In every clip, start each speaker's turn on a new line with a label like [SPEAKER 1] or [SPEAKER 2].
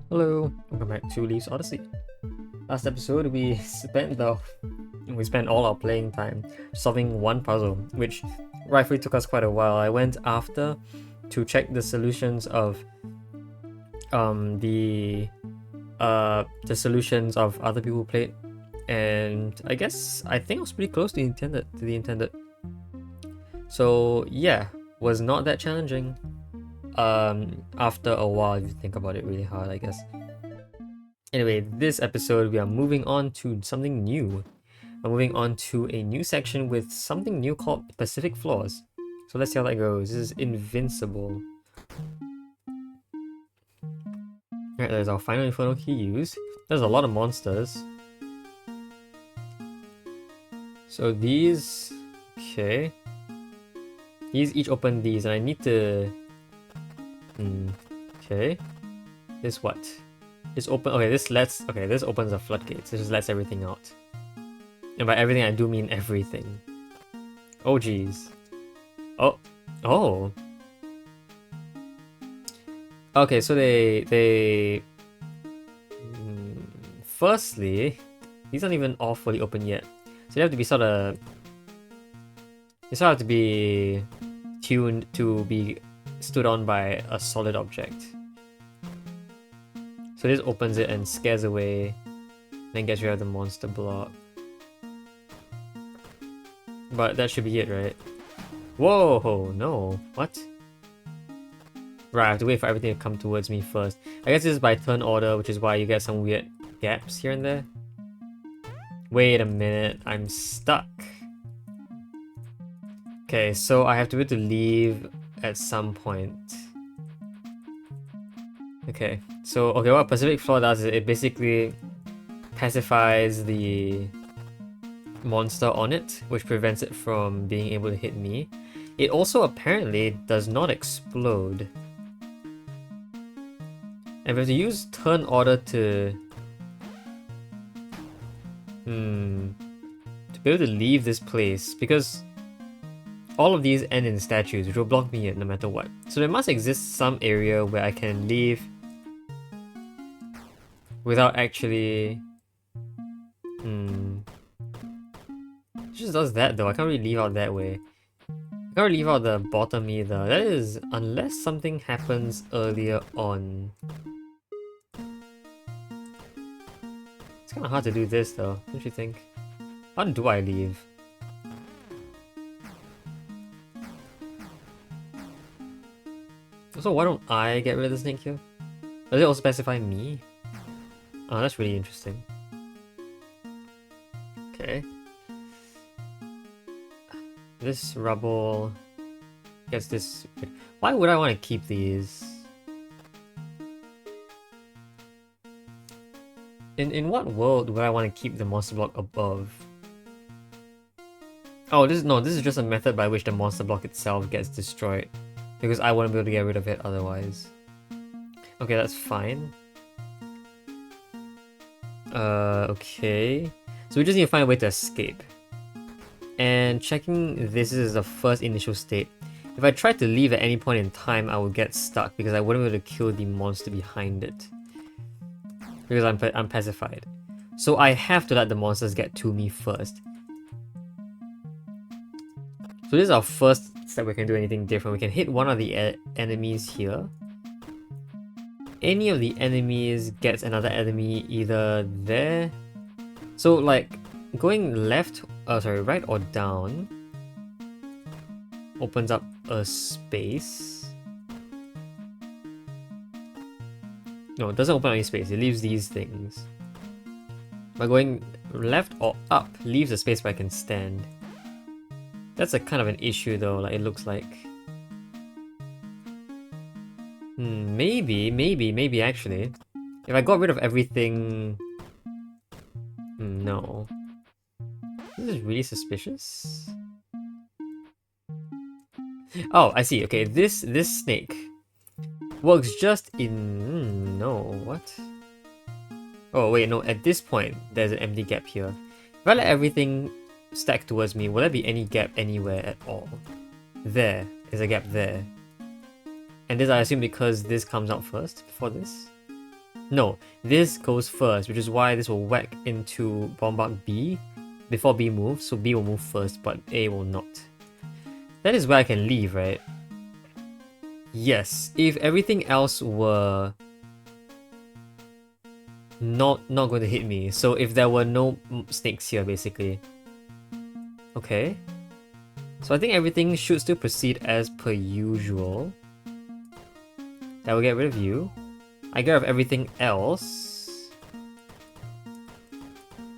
[SPEAKER 1] Hello, welcome back to Leaf's Odyssey. Last episode we spent all our playing time solving one puzzle, which rightfully took us quite a while. I went after to check the solutions of the solutions of other people who played, and I think I was pretty close to the intended. So yeah, was not that challenging. After a while, if you think about it really hard, I guess. Anyway, this episode we are moving on to something new. We're moving on to a new section with something new called Pacific Floors. So let's see how that goes. This is Invincible. Alright, there's our final Inferno key used. There's a lot of monsters. So these... Okay. These each open these, and I need to... Okay. This what? This open... Okay, this opens the floodgates. This just lets everything out. And by everything, I do mean everything. Oh, geez. Oh. Oh. Okay, so they... Firstly, these aren't even all fully open yet. So they have to be sort of... They sort of have to be tuned to be stood on by a solid object. So this opens it and scares away, then gets rid of the monster block. But that should be it, right? Whoa, no. What? Right, I have to wait for everything to come towards me first. I guess this is by turn order, which is why you get some weird gaps here and there. Wait a minute, I'm stuck. Okay, so I have to be able to leave at some point. Okay, so what Pacific Floor does is it basically pacifies the monster on it, which prevents it from being able to hit me. It also apparently does not explode. And we have to use turn order to be able to leave this place, because all of these end in statues, which will block me no matter what. So there must exist some area where I can leave without actually... It just does that though. I can't really leave out that way. I can't really leave out the bottom either. That is, unless something happens earlier on. It's kind of hard to do this though, don't you think? How do I leave? So why don't I get rid of the snake here? Does it also specify me? Oh, that's really interesting. Okay. This rubble gets this... Why would I want to keep these? In what world would I want to keep the monster block above? Oh, this is just a method by which the monster block itself gets destroyed. Because I wouldn't be able to get rid of it otherwise. Okay, that's fine. Okay. So we just need to find a way to escape. And checking this is the first initial state. If I tried to leave at any point in time, I would get stuck because I wouldn't be able to kill the monster behind it. Because I'm pacified. So I have to let the monsters get to me first. So this is our first step. We can do anything different. We can hit one of the enemies here. Any of the enemies gets another enemy either there. So like going right or down opens up a space. No, it doesn't open any space. It leaves these things. By going left or up leaves a space where I can stand. That's a kind of an issue though, like it looks like. Maybe actually. If I got rid of everything... no. This is really suspicious. Oh, I see. Okay, this snake works just in... no, what? Oh wait, no, at this point, there's an empty gap here. If I let everything stack towards me, will there be any gap anywhere at all? There is a gap there. And this I assume because this comes out first, before this? No, this goes first, which is why this will whack into Bombard B before B moves, so B will move first, but A will not. That is where I can leave, right? Yes, if everything else were not going to hit me, so if there were no snakes here, basically. Okay. So I think everything should still proceed as per usual. That will get rid of you. I get rid of everything else.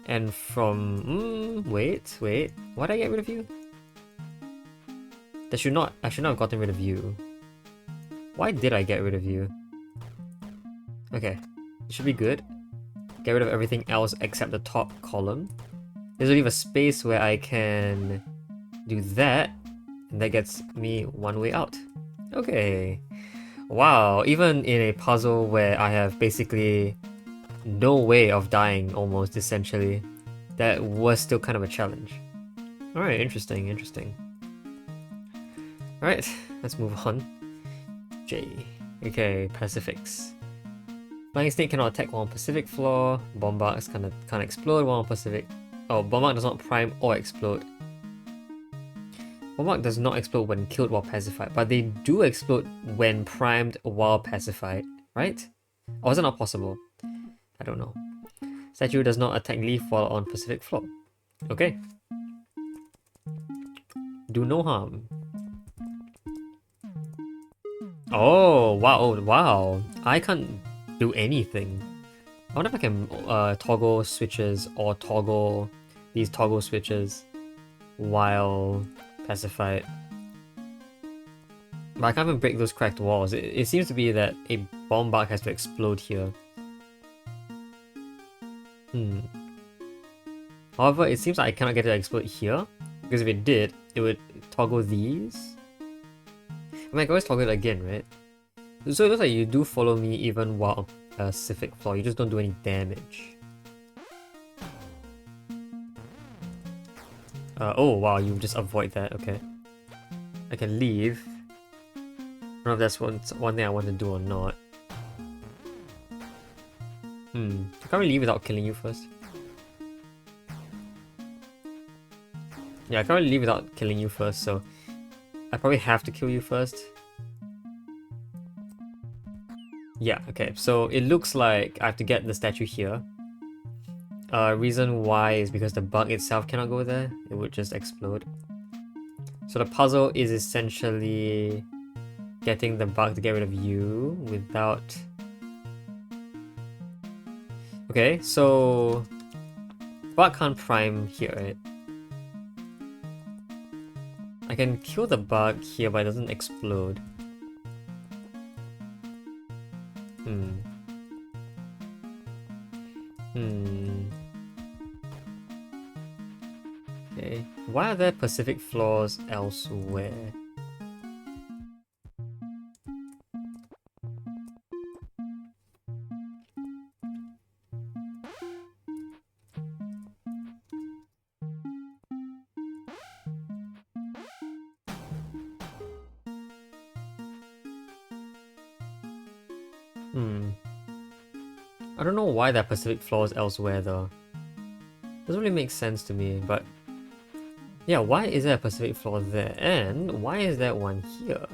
[SPEAKER 1] And from... wait. Why did I get rid of you? I should not have gotten rid of you. Why did I get rid of you? Okay. It should be good. Get rid of everything else except the top column. This will leave a space where I can do that. And that gets me one way out. Okay. Wow, even in a puzzle where I have basically no way of dying almost, essentially, that was still kind of a challenge. Alright, interesting. Alright, let's move on. J. Okay, Pacifics. Flying Snake cannot attack while on Pacific floor. Bombards can't explode while on Pacific. Oh, Bombard does not prime or explode. Bombard does not explode when killed while pacified, but they do explode when primed while pacified, right? Or is it not possible? I don't know. Statue does not attack Leaf while on Pacific floor. Okay. Do no harm. Oh, wow. I can't do anything. I wonder if I can toggle switches or toggle these toggle switches while pacified. But I can't even break those cracked walls. It seems to be that a Bombard has to explode here. However, it seems like I cannot get it to explode here, because if it did, it would toggle these. I mean, I can always toggle it again, right? So it looks like you do follow me even while on Pacific floor, you just don't do any damage. Oh wow, you just avoid that, okay. I can leave. I don't know if that's one thing I want to do or not. I can't really leave without killing you first. Yeah, I can't really leave without killing you first, so I probably have to kill you first. Yeah, okay, so it looks like I have to get the statue here. Reason why is because the bug itself cannot go there, it would just explode. So the puzzle is essentially getting the bug to get rid of you without... Okay, so... bug can't prime here, right? I can kill the bug here, but it doesn't explode. Okay, why are there Pacific floors elsewhere? I don't know why that Pacific floor is elsewhere though. Doesn't really make sense to me, but... yeah, why is there a Pacific floor there? And why is there one here?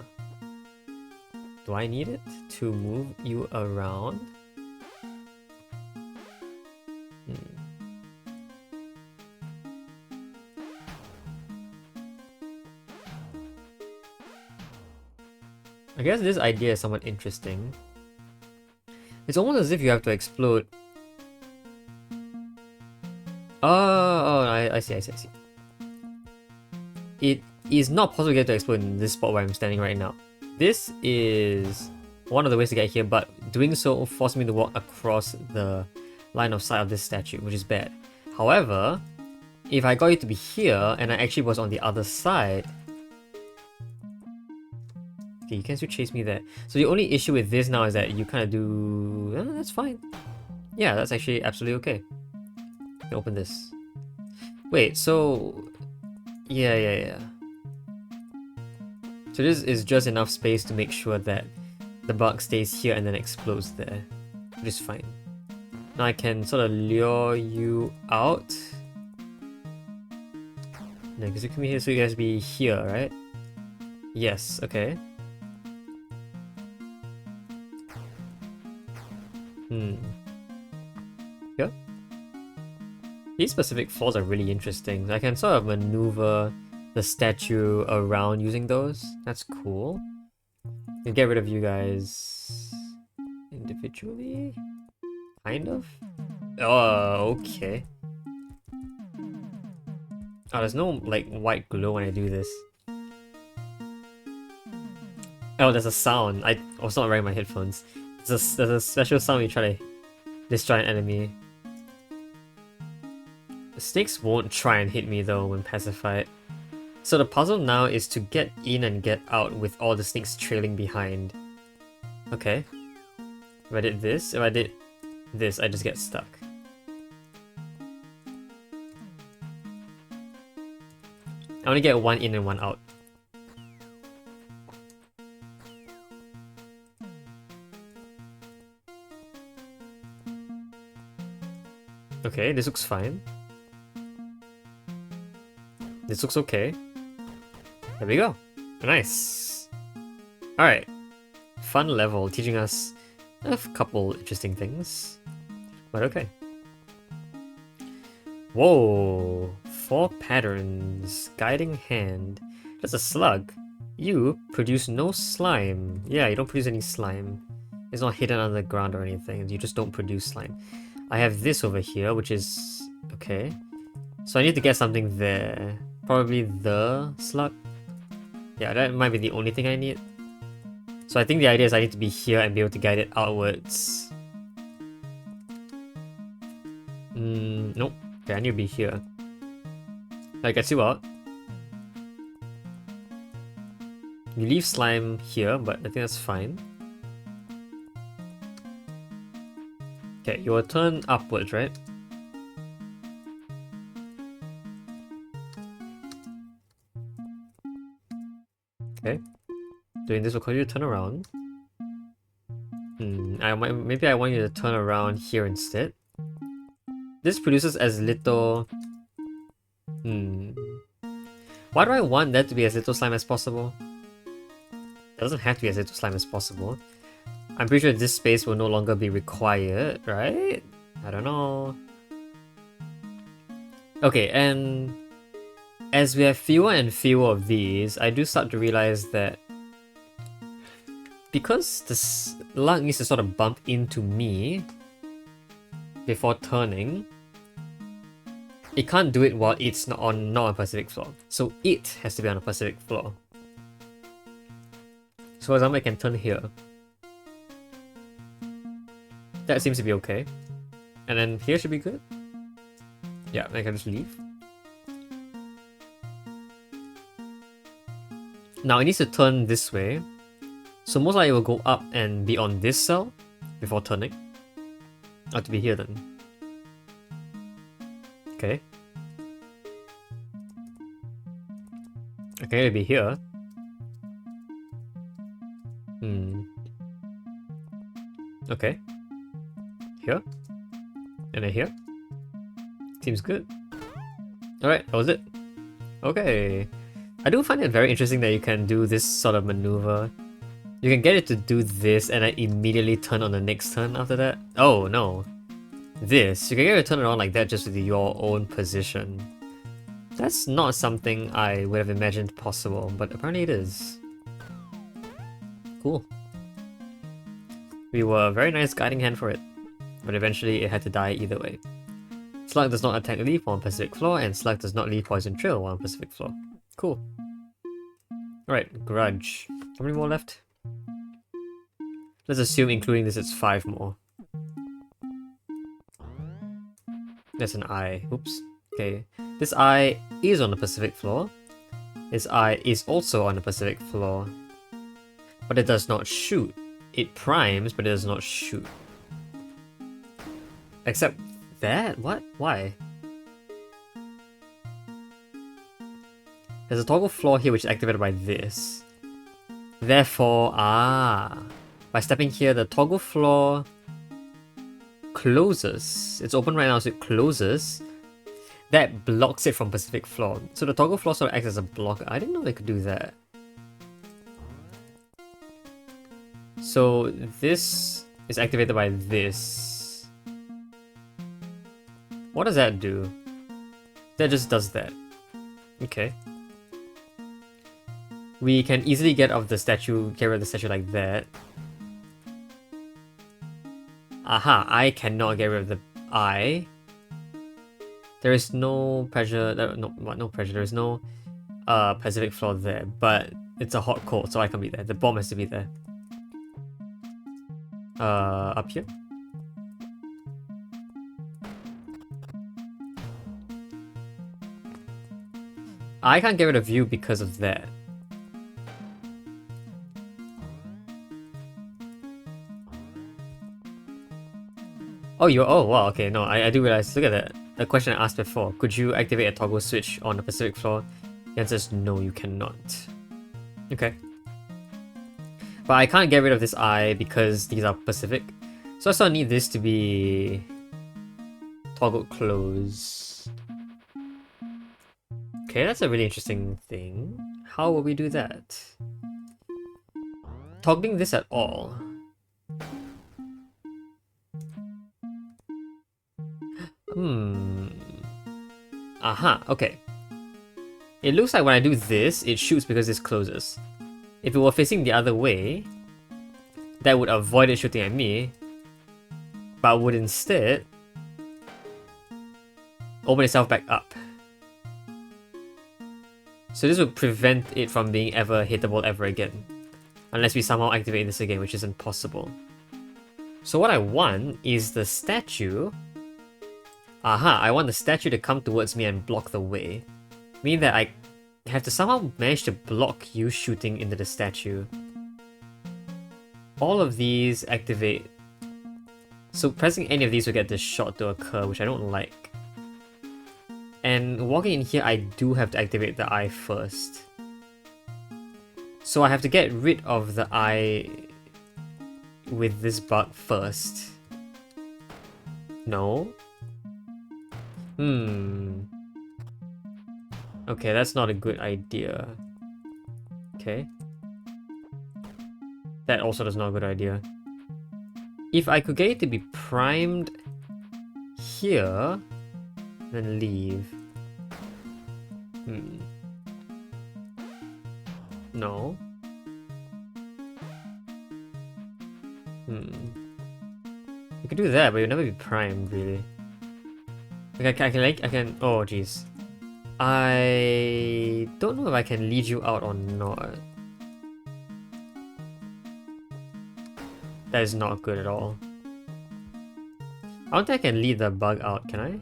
[SPEAKER 1] Do I need it to move you around? I guess this idea is somewhat interesting. It's almost as if you have to explode. I see. It is not possible to get to explode in this spot where I'm standing right now. This is one of the ways to get here, but doing so forced me to walk across the line of sight of this statue, which is bad. However, if I got you to be here and I actually was on the other side... okay, you can still chase me there. So the only issue with this now is that you kind of do... that's fine. Yeah, that's actually absolutely okay. You can open this. Wait, so... yeah. So this is just enough space to make sure that the bug stays here and then explodes there. which is fine. Now I can sort of lure you out. No, because you come here, so you guys be here, right? Yes, okay. Here? These specific floors are really interesting. I can sort of maneuver the statue around using those. That's cool. I'll get rid of you guys individually? Kind of? Oh, okay. Oh, there's no, like, white glow when I do this. Oh, there's a sound. I was not wearing my headphones. There's a special sound when you try to destroy an enemy. The snakes won't try and hit me though when pacified. So the puzzle now is to get in and get out with all the snakes trailing behind. Okay. If I did this, I just get stuck. I only get one in and one out. Okay, this looks fine. This looks okay. There we go. Nice. Alright. Fun level, teaching us a couple interesting things. But okay. Whoa. 4 patterns. Guiding hand. That's a slug. You produce no slime. Yeah, you don't produce any slime. It's not hidden under the ground or anything. You just don't produce slime. I have this over here, which is... okay. So I need to get something there. Probably the slug. Yeah, that might be the only thing I need. So I think the idea is I need to be here and be able to guide it outwards. Nope. Okay, I need to be here. I gets you out. You leave slime here, but I think that's fine. Okay, you will turn upwards, right? Okay. Doing this will cause you to turn around. Maybe I want you to turn around here instead. This produces as little... Why do I want that to be as little slime as possible? It doesn't have to be as little slime as possible. I'm pretty sure this space will no longer be required, right? I don't know. Okay, and as we have fewer and fewer of these, I do start to realize that because the slug needs to sort of bump into me before turning, it can't do it while it's not on a Pacific floor. So it has to be on a Pacific floor. So for example, I can turn here. That seems to be okay. And then here should be good. Yeah, I can just leave. Now it needs to turn this way. So most likely it will go up and be on this cell before turning. Or to be here then. Okay. Okay, it'll be here. Okay. Here. And then here. Seems good. Alright, that was it. Okay. I do find it very interesting that you can do this sort of maneuver. You can get it to do this and then immediately turn on the next turn after that. Oh no. This. You can get it to turn around like that just with your own position. That's not something I would have imagined possible, but apparently it is. Cool. We were a very nice guiding hand for it, but eventually it had to die either way. Slug does not attack leaf on Pacific floor, and Slug does not leave poison trail on Pacific floor. Cool. Alright, Grudge. How many more left? Let's assume including this it's 5 more. That's an eye. Oops. Okay. This eye is on the Pacific floor. This eye is also on the Pacific floor. But it does not shoot. It primes, but it does not shoot. Except that? What? Why? There's a toggle floor here which is activated by this. Therefore, by stepping here, the toggle floor closes, it's open right now, so it closes, that blocks it from Pacific floor. So the toggle floor sort of acts as a blocker. I didn't know they could do that. So this is activated by this. What does that do? That just does that. Okay. We can easily get rid of the statue like that. Aha, I cannot get rid of the eye. There is no pressure, no pressure, there is no Pacific floor there, but it's a hot cold, so I can be there. The bomb has to be there. Up here? I can't get rid of you because of that. Oh, oh wow, okay, no, I do realize, look at that. The question I asked before, could you activate a toggle switch on the Pacific floor? The answer is no, you cannot. Okay. But I can't get rid of this eye because these are Pacific. So I still need this to be toggled close. Okay, that's a really interesting thing. How will we do that? Toggling this at all. Aha, okay. It looks like when I do this, it shoots because this closes. If it were facing the other way, that would avoid it shooting at me, but would instead open itself back up. So this would prevent it from being ever hittable ever again, unless we somehow activate this again, which isn't possible. So what I want is the statue. Aha, I want the statue to come towards me and block the way. Meaning that I have to somehow manage to block you shooting into the statue. All of these activate. So pressing any of these will get this shot to occur, which I don't like. And walking in here, I do have to activate the eye first. So I have to get rid of the eye with this bug first. No? Okay, that's not a good idea. Okay. That also is not a good idea. If I could get it to be primed here, then leave. No. You could do that, but you'll never be primed, really. Like, I can. Oh, jeez. I don't know if I can lead you out or not. That is not good at all. I don't think I can lead the bug out, can I?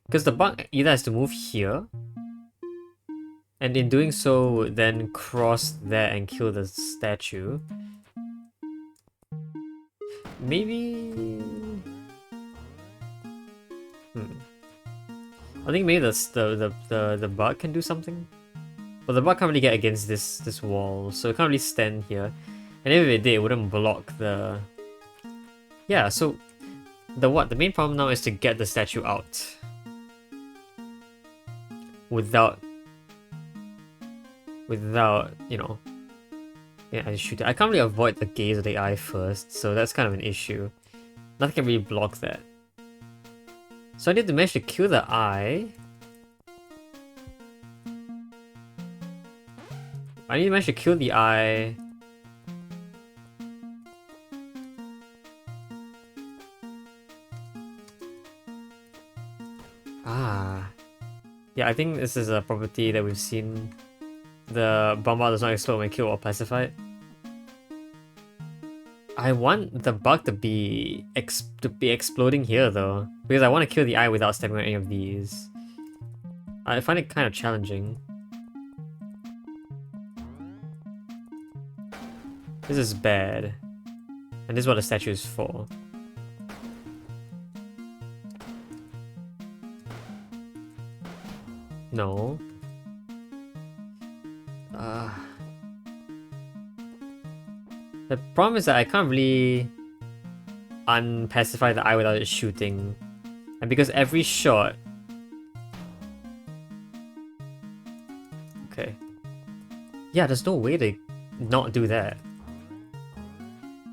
[SPEAKER 1] Because the bug either has to move here, and in doing so, then cross there and kill the statue. Maybe. I think maybe the bug can do something. But the bug can't really get against this wall, so it can't really stand here. And if it did, it wouldn't block the. Yeah, so the main problem now is to get the statue out without you know. Yeah, I shoot it. I can't really avoid the gaze of the eye first, so that's kind of an issue. Nothing can really block that. So I need to manage to kill the eye. I need to manage to kill the eye. Yeah, I think this is a property that we've seen. The bomb does not explode when killed or pacified. I want the bug to be exploding here though, because I want to kill the eye without stepping on any of these. I find it kind of challenging. This is bad, and this is what the statue is for. No. The problem is that I can't really unpacify the eye without it shooting. And because every shot... Okay. Yeah, there's no way to not do that.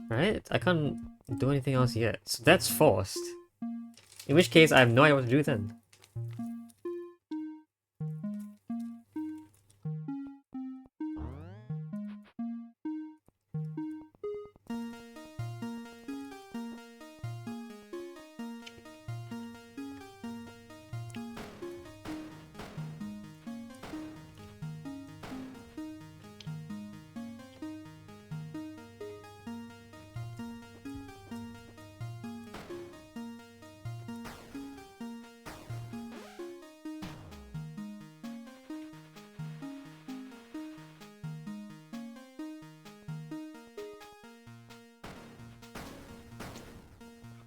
[SPEAKER 1] Right? I can't do anything else yet. So that's forced. In which case, I have no idea what to do then.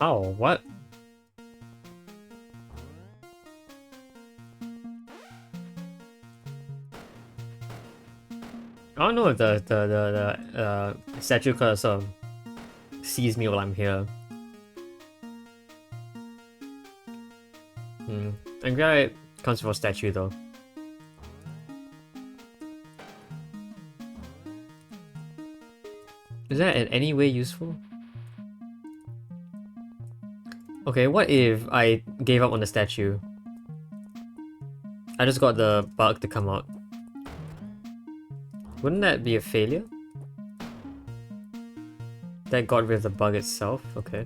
[SPEAKER 1] Oh, what? I don't know if the statue cursor sees me while I'm here. I'm glad it comes for statue though. Is that in any way useful? Okay, what if I gave up on the statue? I just got the bug to come out. Wouldn't that be a failure? That got rid of the bug itself? Okay.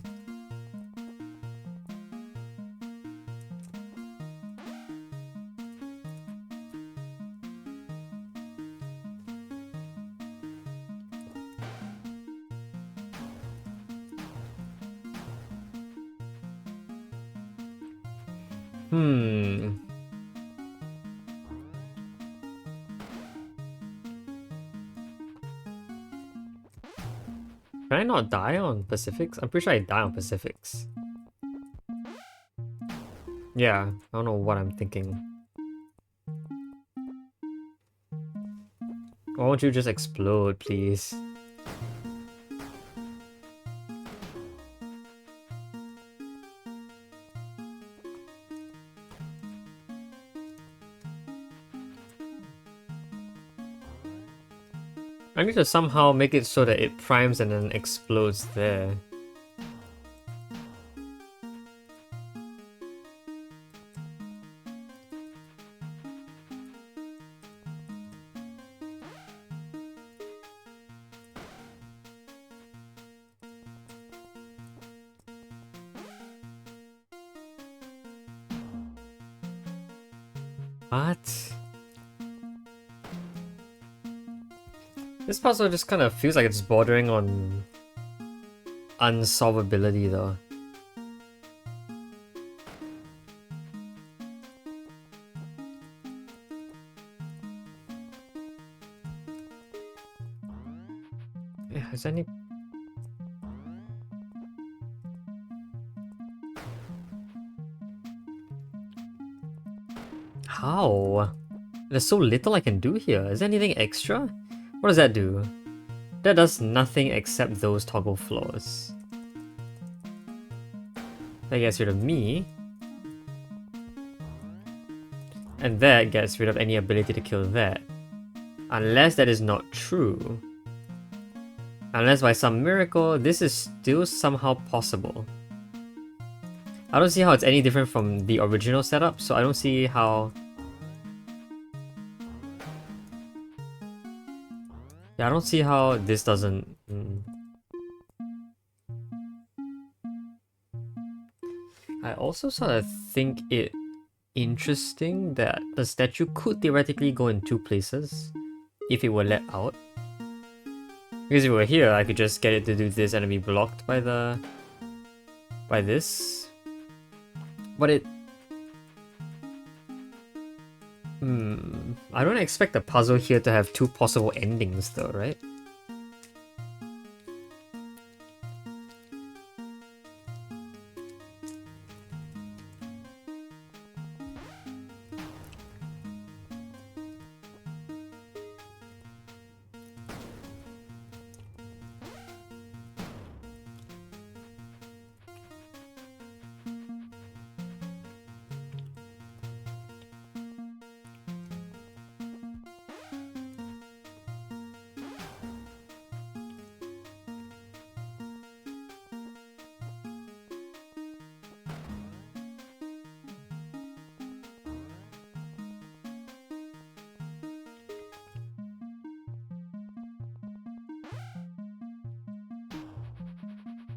[SPEAKER 1] Can I not die on Pacifics? I'm pretty sure I die on Pacifics. Yeah, I don't know what I'm thinking. Why won't you just explode, please? I need to somehow make it so that it primes and then explodes there. What? This puzzle just kind of feels like it's bordering on unsolvability though. Yeah, is there any... How? There's so little I can do here. Is there anything extra? What does that do? That does nothing except those toggle floors. That gets rid of me. And that gets rid of any ability to kill that. Unless that is not true. Unless by some miracle, this is still somehow possible. I don't see how it's any different from the original setup, so I don't see how... Yeah, I don't see how this doesn't... I also sort of think it interesting that the statue could theoretically go in two places if it were let out. Because if it were here, I could just get it to do this and it'd be blocked by the... by this. But it... I don't expect the puzzle here to have two possible endings though, right?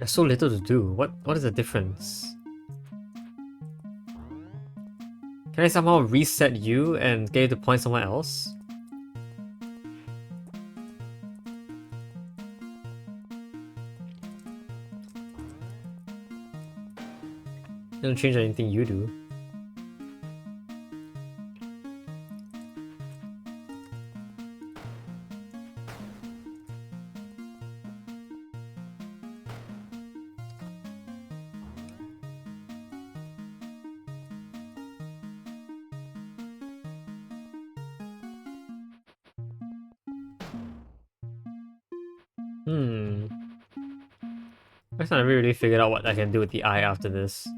[SPEAKER 1] There's so little to do. What is the difference? Can I somehow reset you and get you to point somewhere else? It doesn't change anything you do. I haven't really figured out what I can do with the eye after this.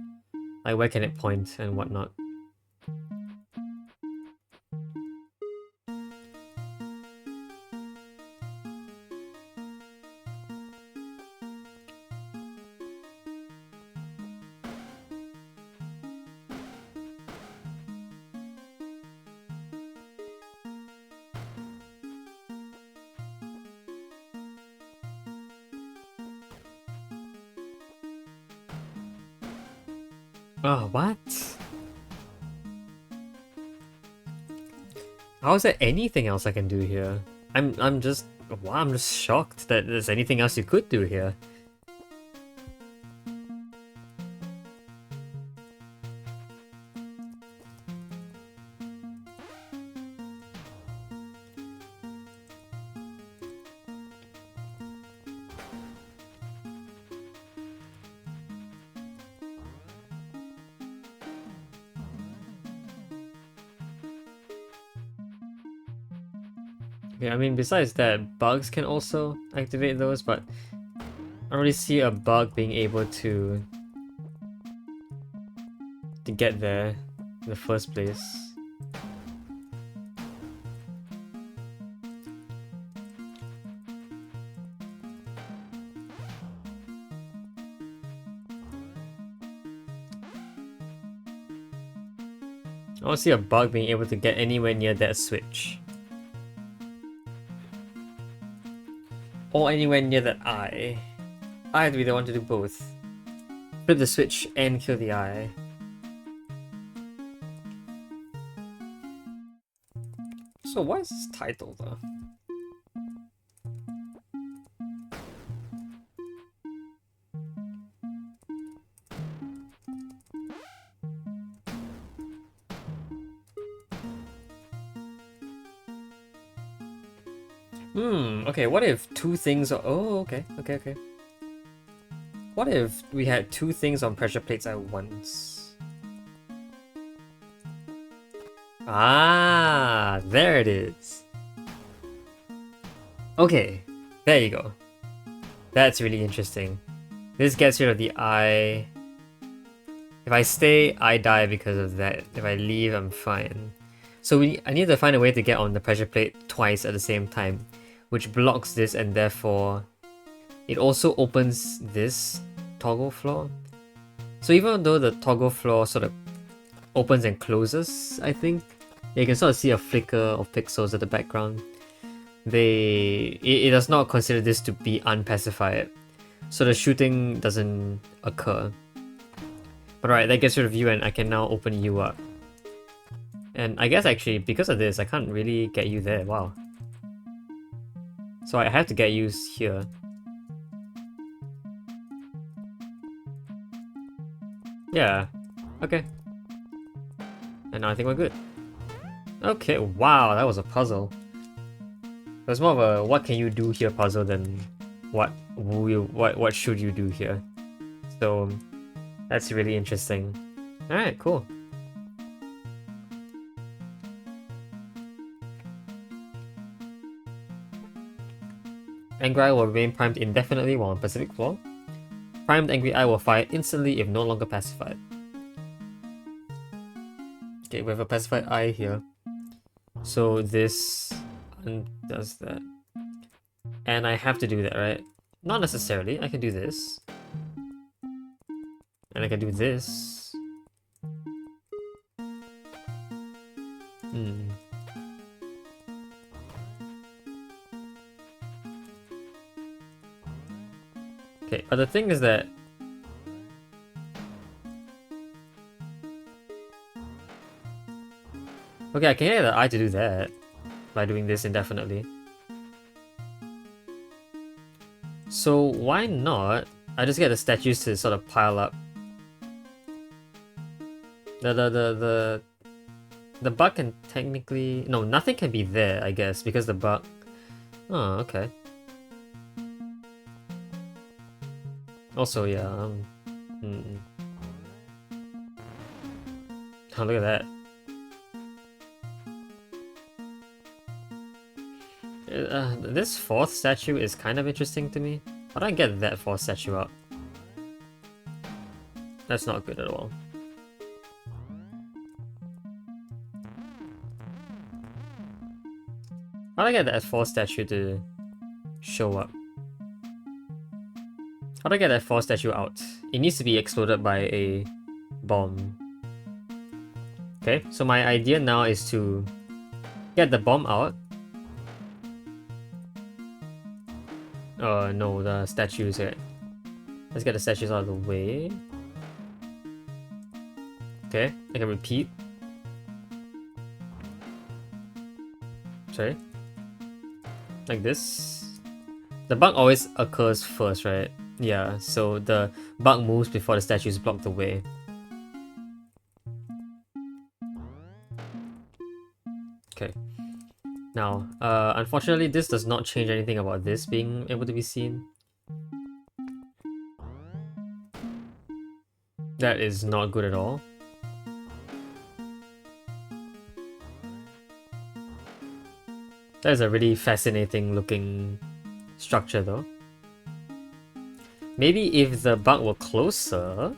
[SPEAKER 1] Like where can it point and whatnot. Oh, what? How is there anything else I can do here? I'm just wow, I'm just shocked that there's anything else you could do here. Yeah, I mean, besides that, bugs can also activate those, but I don't really see a bug being able to get there in the first place. I don't see a bug being able to get anywhere near that switch. Or anywhere near that eye. I have to be the one to do both. Flip the switch and kill the eye. So what is this title though? Okay, what if two things are... Oh, okay. What if we had two things on pressure plates at once? Ah, there it is. Okay, there you go. That's really interesting. This gets rid of the eye. If I stay, I die because of that. If I leave, I'm fine. So I need to find a way to get on the pressure plate twice at the same time, which blocks this and therefore it also opens this toggle floor. So even though the toggle floor sort of opens and closes, I think, you can sort of see a flicker of pixels at the background. It does not consider this to be unpacified, so the shooting doesn't occur. But alright, that gets rid of you and I can now open you up. And I guess actually, because of this, I can't really get you there, wow. So I have to get you here. Yeah, okay. And now I think we're good. Okay, wow, that was a puzzle. It was more of a what can you do here puzzle than what should you do here. So that's really interesting. Alright, cool. Angry Eye will remain primed indefinitely while on Pacific floor. Primed Angry Eye will fire instantly if no longer pacified. Okay, we have a pacified eye here. So this undoes that. And I have to do that, right? Not necessarily, I can do this. And I can do this. Okay, but the thing is that... Okay, I can get the eye to do that by doing this indefinitely. So why not I just get the statues to sort of pile up? The bug can technically... No, nothing can be there, I guess, because the bug... Oh, okay. Also, yeah, Oh, look at that. This fourth statue is kind of interesting to me. How do I get that fourth statue up? That's not good at all. How do I get that fourth statue to show up? How do I get that fourth statue out? It needs to be exploded by a bomb. Okay, so my idea now is to get the bomb out. No, the statues here. Let's get the statues out of the way. Okay, I can repeat. Sorry. Like this. The bug always occurs first, right? Yeah, so the bug moves before the statues block the way. Okay. Now, unfortunately, this does not change anything about this being able to be seen. That is not good at all. That is a really fascinating looking structure though. Maybe if the bug were closer...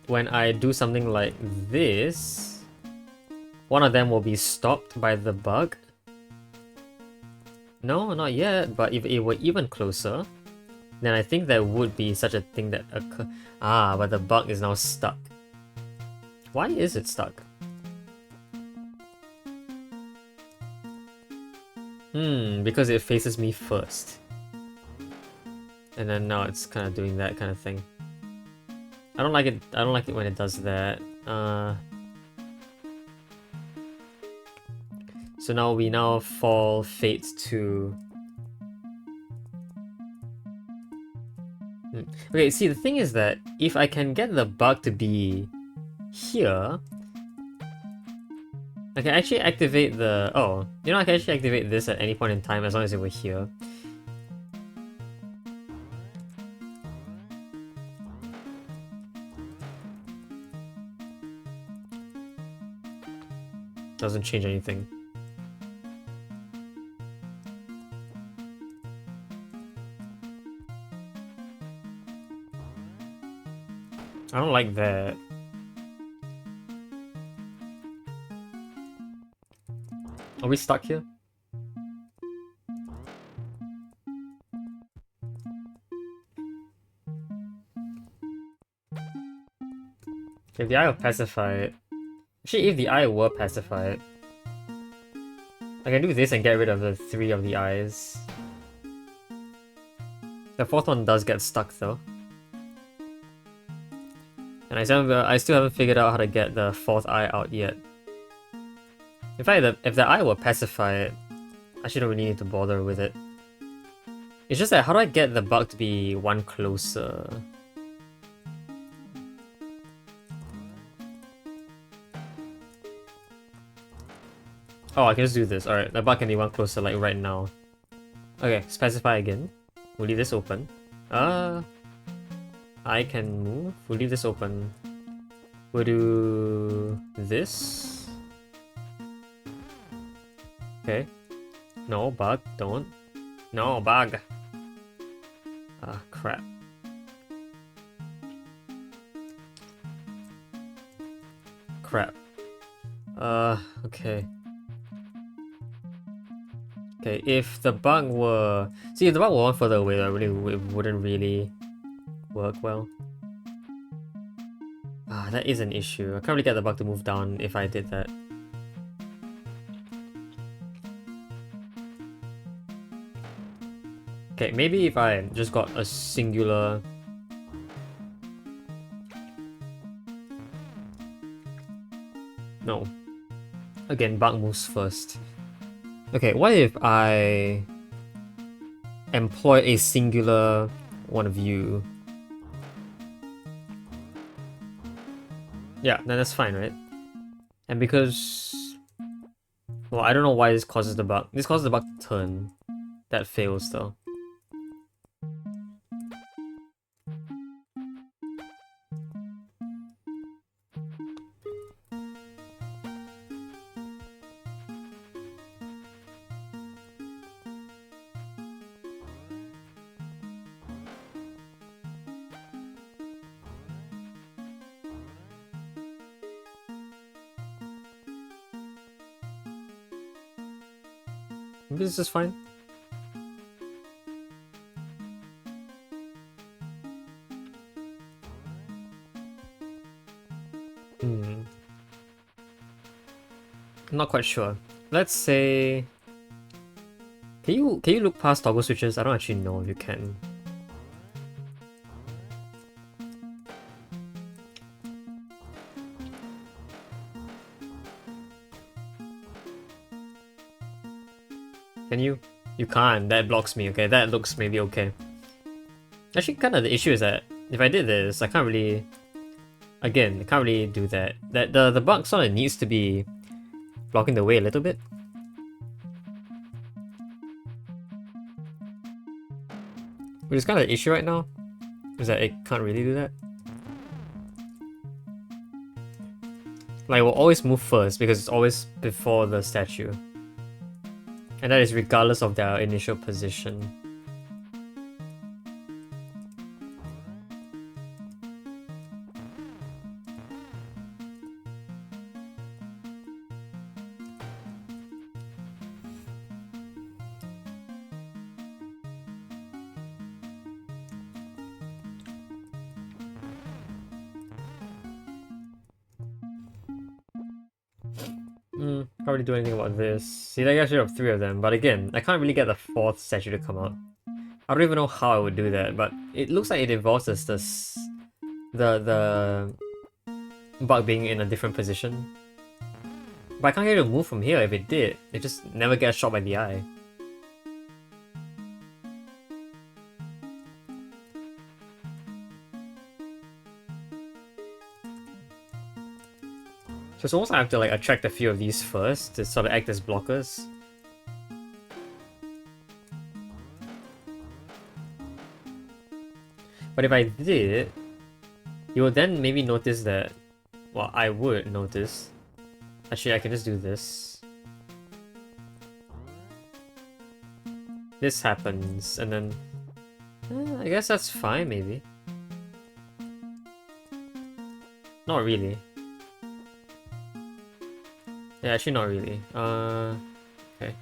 [SPEAKER 1] When I do something like this, one of them will be stopped by the bug. No, not yet, but if it were even closer, then I think there would be such a thing that occur. Ah, but the bug is now stuck. Why is it stuck? Because it faces me first. And then now it's kind of doing that kind of thing. I don't like it when it does that. So now we fall fate to... Okay, see, the thing is that if I can get the bug to be here, I can actually activate the... Oh, you know, I can actually activate this at any point in time as long as it were here. Doesn't change anything. I don't like that. Are we stuck here? If the eye were pacified... Actually, if the eye were pacified, I can do this and get rid of the 3 of the eyes. The 4th one does get stuck though. And I still haven't figured out how to get the 4th eye out yet. In fact, if the eye were pacified, I shouldn't really need to bother with it. It's just that, how do I get the bug to be one closer? Oh, I can just do this. Alright, the bug can be one closer, like right now. Okay, specify again. We'll leave this open. I can move. We'll leave this open. We'll do this. Okay. No, bug, don't. No, bug. Ah, crap. Crap. Okay. Okay, if the bug were... See, if the bug were one further away, it wouldn't really work well. that is an issue. I can't really get the bug to move down if I did that. Okay, maybe if I just got a singular... No. Again, bug moves first. Okay, what if I employ a singular one of you? Yeah, then that's fine, right? And because... Well, I don't know why this causes the bug. This causes the bug to turn. That fails though. Maybe this is fine. I'm not quite sure. Let's say... Can you look past toggle switches? I don't actually know if you can. Can you? You can't. That blocks me. Okay, that looks maybe okay. Actually, kind of the issue is that if I did this, I can't really... Again, I can't really do that. The bug sort of needs to be blocking the way a little bit. Which is kind of the issue right now, is that it can't really do that. Like, it will always move first because it's always before the statue. And that is regardless of their initial position. Can't really do anything about this. See, I actually have 3 of them, but again, I can't really get the 4th statue to come out. I don't even know how I would do that, but it looks like it involves the bug being in a different position. But I can't get it to move from here. If it did, it just never gets shot by the eye. So it's almost like I have to like attract a few of these first to sort of act as blockers. But if I did, you will then maybe notice that... Well, I would notice. Actually, I can just do this. This happens, and then... I guess that's fine, maybe. Not really. Yeah, actually not really. Okay.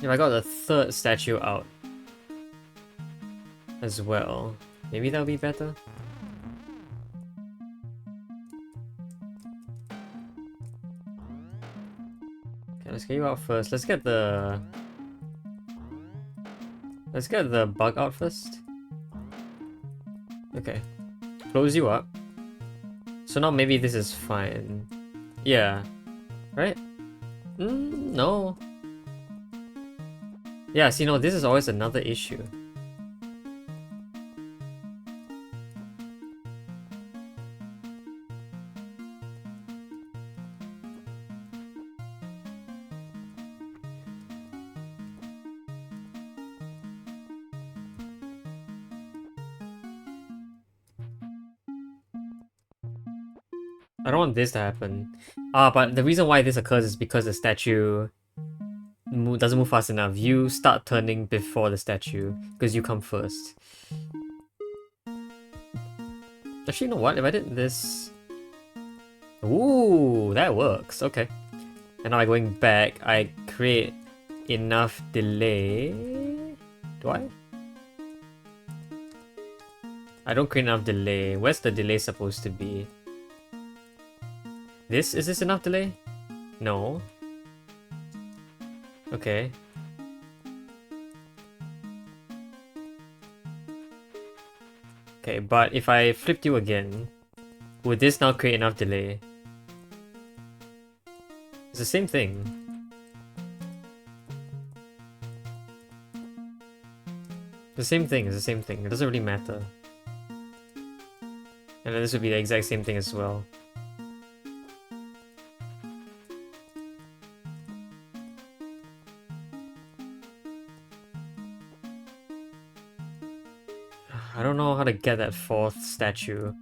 [SPEAKER 1] If I got the 3rd statue out as well, maybe that'll be better? Okay, let's get you out first. Let's get the bug out first. Okay. Close you up. So now maybe this is fine. Yeah. Right? No. Yeah, see, no, this is always another issue. I don't want this to happen. But the reason why this occurs is because the statue doesn't move fast enough. You start turning before the statue, because you come first. Actually, you know what? If I did this... Ooh, that works. Okay. And now I'm going back. I create enough delay. Do I? I don't create enough delay. Where's the delay supposed to be? Is this enough delay? No. Okay. Okay, but if I flipped you again, would this now create enough delay? It's the same thing. The same thing, it's the same thing. It doesn't really matter. And then this would be the exact same thing as well. I don't know how to get that fourth statue.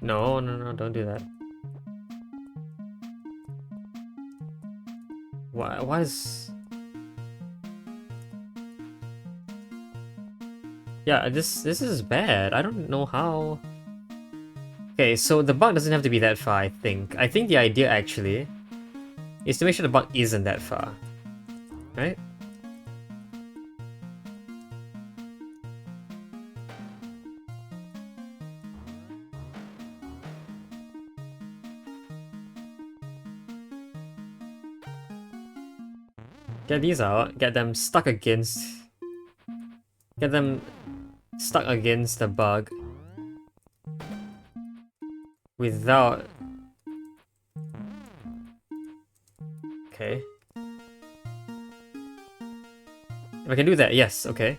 [SPEAKER 1] No, don't do that. Why is... Yeah, this is bad. I don't know how... Okay, so the bug doesn't have to be that far, I think. I think the idea, actually, is to make sure the bug isn't that far. Right? Get these out, get them stuck against... Get them stuck against the bug. Without... Okay. If I can do that, yes, okay.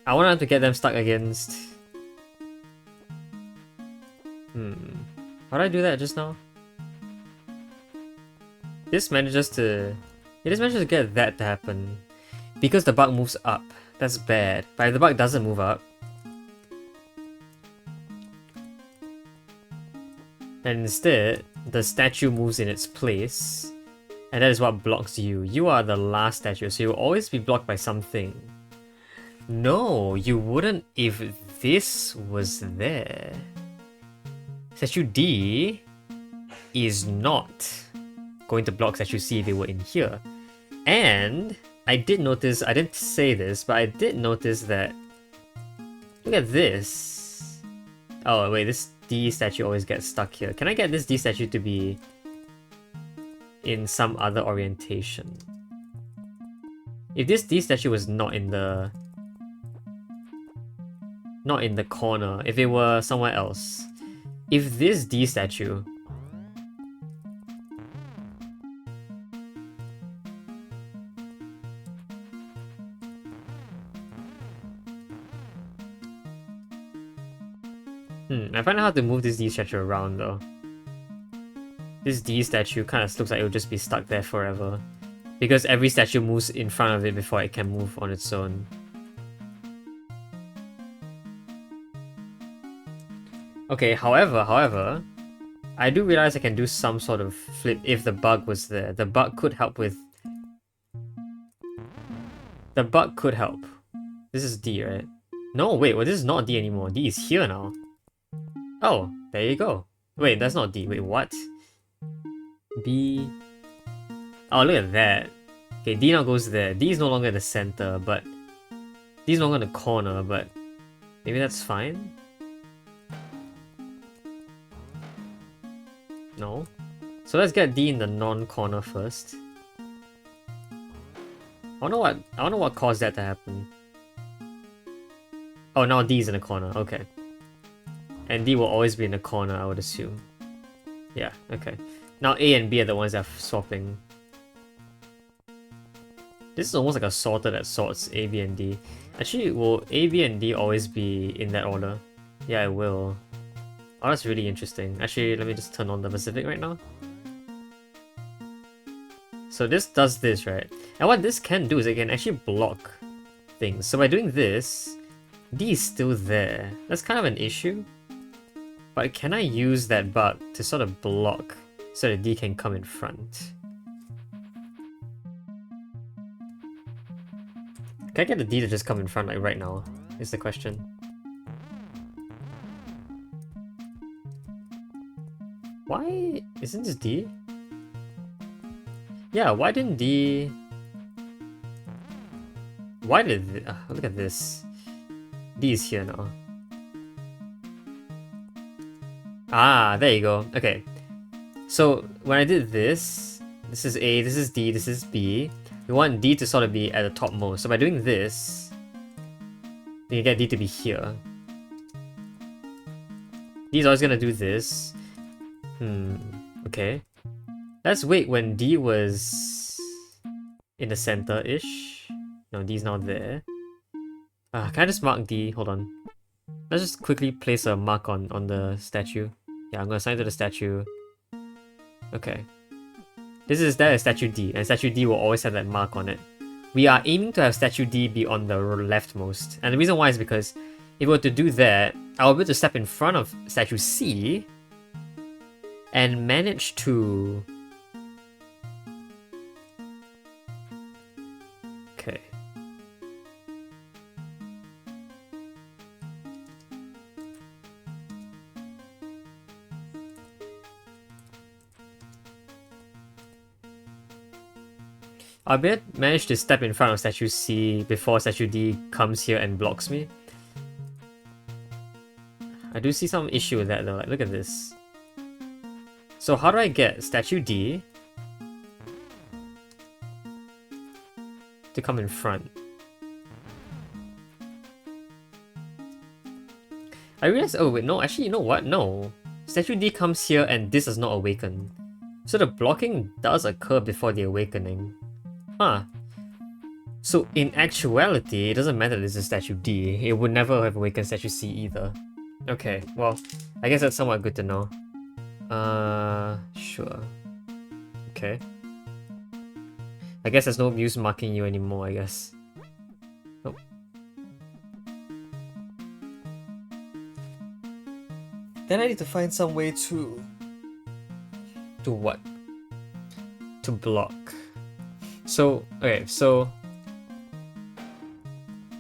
[SPEAKER 1] I want to get them stuck against... How did I do that just now? This manages to... It just manages to get that to happen. Because the bug moves up. That's bad. But if the bug doesn't move up... And instead, the statue moves in its place. And that is what blocks you. You are the last statue, so you'll always be blocked by something. No, you wouldn't if this was there. Statue D is not going to block statue C if they were in here. And I did notice, I didn't say this, but I did notice that... Look at this. Oh wait, this D statue always gets stuck here. Can I get this D statue to be in some other orientation? If this D statue was not in the corner, if it were somewhere else, if this D statue I find out how to move this D statue around though. This D statue kind of looks like it would just be stuck there forever. Because every statue moves in front of it before it can move on its own. Okay, however, I do realize I can do some sort of flip if the bug was there. The bug could help with... The bug could help. This is D, right? No, wait, well this is not D anymore. D is here now. Oh, there you go. Wait, that's not D. Wait, what? B... Oh, look at that. Okay, D now goes there. D is no longer the center, but... D is no longer the corner, but... Maybe that's fine? No. So let's get D in the non-corner first. I wonder what caused that to happen. Oh, now D is in the corner. Okay. And D will always be in the corner, I would assume. Yeah, okay. Now A and B are the ones that are swapping. This is almost like a sorter that sorts A, B, and D. Actually, will A, B, and D always be in that order? Yeah, it will. Oh, that's really interesting. Actually, let me just turn on the Pacific right now. So this does this, right? And what this can do is it can actually block things. So by doing this, D is still there. That's kind of an issue. But can I use that bug to sort of block so that D can come in front? Can I get the D to just come in front like right now? Is the question. Why isn't this D? Yeah, why didn't D... Why did look at this? D is here now. Ah, there you go. Okay. So when I did this, this is A, this is D, this is B. We want D to sort of be at the topmost. So by doing this, then you get D to be here. D is always gonna do this. Okay. Let's wait when D was in the center-ish. No, D's not there. Can I just mark D? Hold on. Let's just quickly place a mark on the statue. Yeah, I'm gonna assign to the statue. Okay. That is statue D, and statue D will always have that mark on it. We are aiming to have statue D be on the leftmost, and the reason why is because if we were to do that, I'll be able to step in front of statue C and manage to... Okay. I'll be able to manage to step in front of statue C before statue D comes here and blocks me. I do see some issue with that though, like look at this. So how do I get statue D to come in front? I realized, oh wait, no, actually you know what? No. Statue D comes here and this does not awaken. So the blocking does occur before the awakening. Huh. So in actuality, it doesn't matter that this is statue D. It would never have awakened statue C either. Okay, well, I guess that's somewhat good to know. Sure. Okay. I guess there's no use marking you anymore, I guess. Oh. Then I need to find some way to... To what? To block. So, okay, so...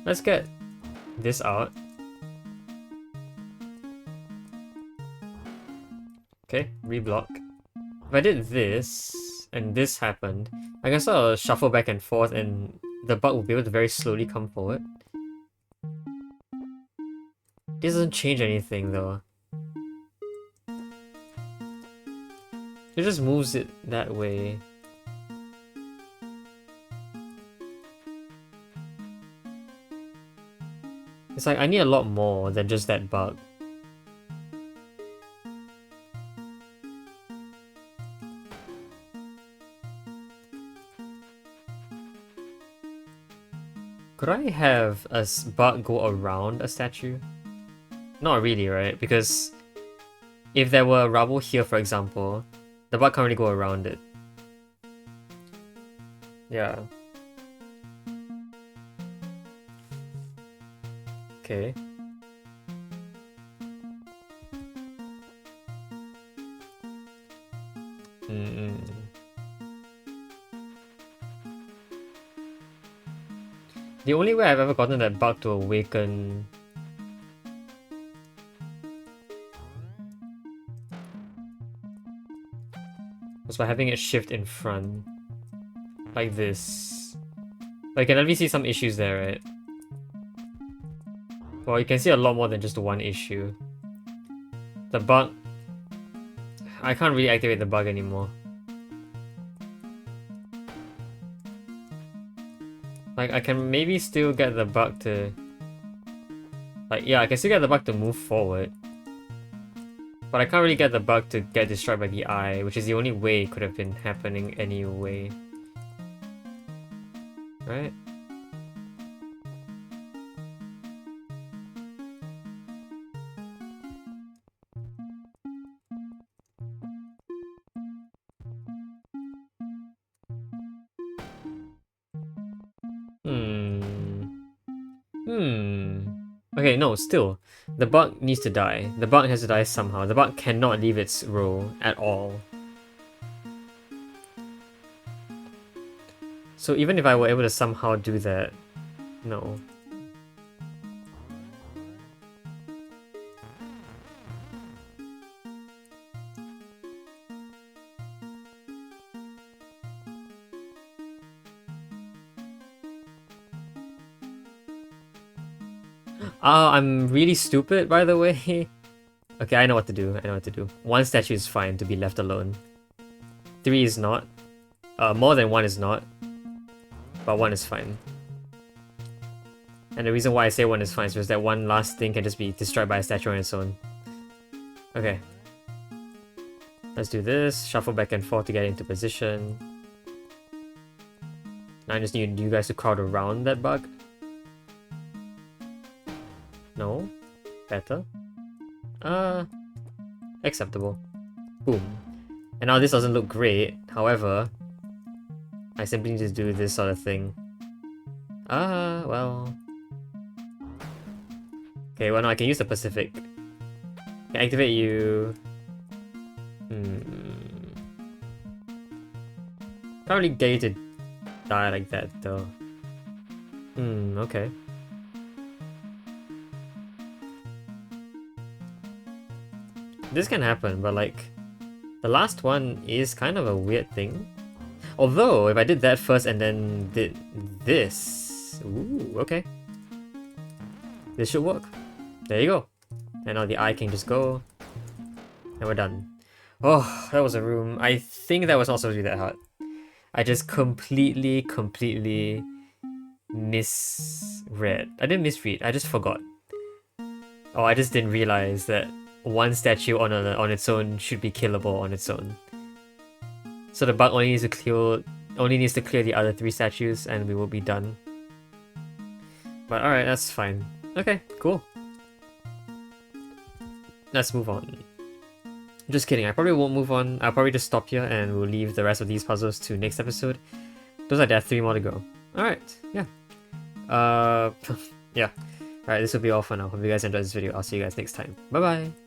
[SPEAKER 1] Let's get this out. Okay, reblock. If I did this, and this happened, I guess I'll shuffle back and forth and the bug will be able to very slowly come forward. This doesn't change anything though. It just moves it that way. It's like I need a lot more than just that bug. Could I have a bug go around a statue? Not really, right? Because if there were rubble here, for example, the bug can't really go around it. Yeah. Okay. The only way I've ever gotten that bug to awaken was by having it shift in front. Like this. Like, you can at see some issues there, right? Well, you can see a lot more than just one issue. The bug... I can't really activate the bug anymore. Like, I can maybe still get the bug to... Like, yeah, I can still get the bug to move forward. But I can't really get the bug to get destroyed by the eye, which is the only way it could have been happening anyway. Right? Okay, no, still. The bug needs to die. The bug has to die somehow. The bug cannot leave its row at all. So even if I were able to somehow do that, no. Oh, I'm really stupid, by the way. Okay, I know what to do. I know what to do. One statue is fine to be left alone. 3 is not. More than 1 is not. But 1 is fine. And the reason why I say 1 is fine is because that one last thing can just be destroyed by a statue on its own. Okay. Let's do this. Shuffle back and forth to get into position. Now I just need you guys to crowd around that bug. No? Better? Acceptable. Boom. And now this doesn't look great, however, I simply need to do this sort of thing. Well... Okay, well no, I can use the Pacific. Can activate you... Can't really get you to die like that though. Okay. This can happen, but like... The last one is kind of a weird thing. Although, if I did that first and then did this... Ooh, okay. This should work. There you go. And now the eye can just go. And we're done. Oh, that was a room. I think that was not supposed to be that hard. I just completely misread. I didn't misread, I just forgot. Oh, I just didn't realize that one statue on its own should be killable on its own. So the bug only needs to clear the other 3 statues and we will be done. But alright, that's fine. Okay, cool. Let's move on. Just kidding, I probably won't move on. I'll probably just stop here and we'll leave the rest of these puzzles to next episode. There are 3 more to go. Alright, yeah. Yeah. Alright, this will be all for now. Hope you guys enjoyed this video. I'll see you guys next time. Bye bye!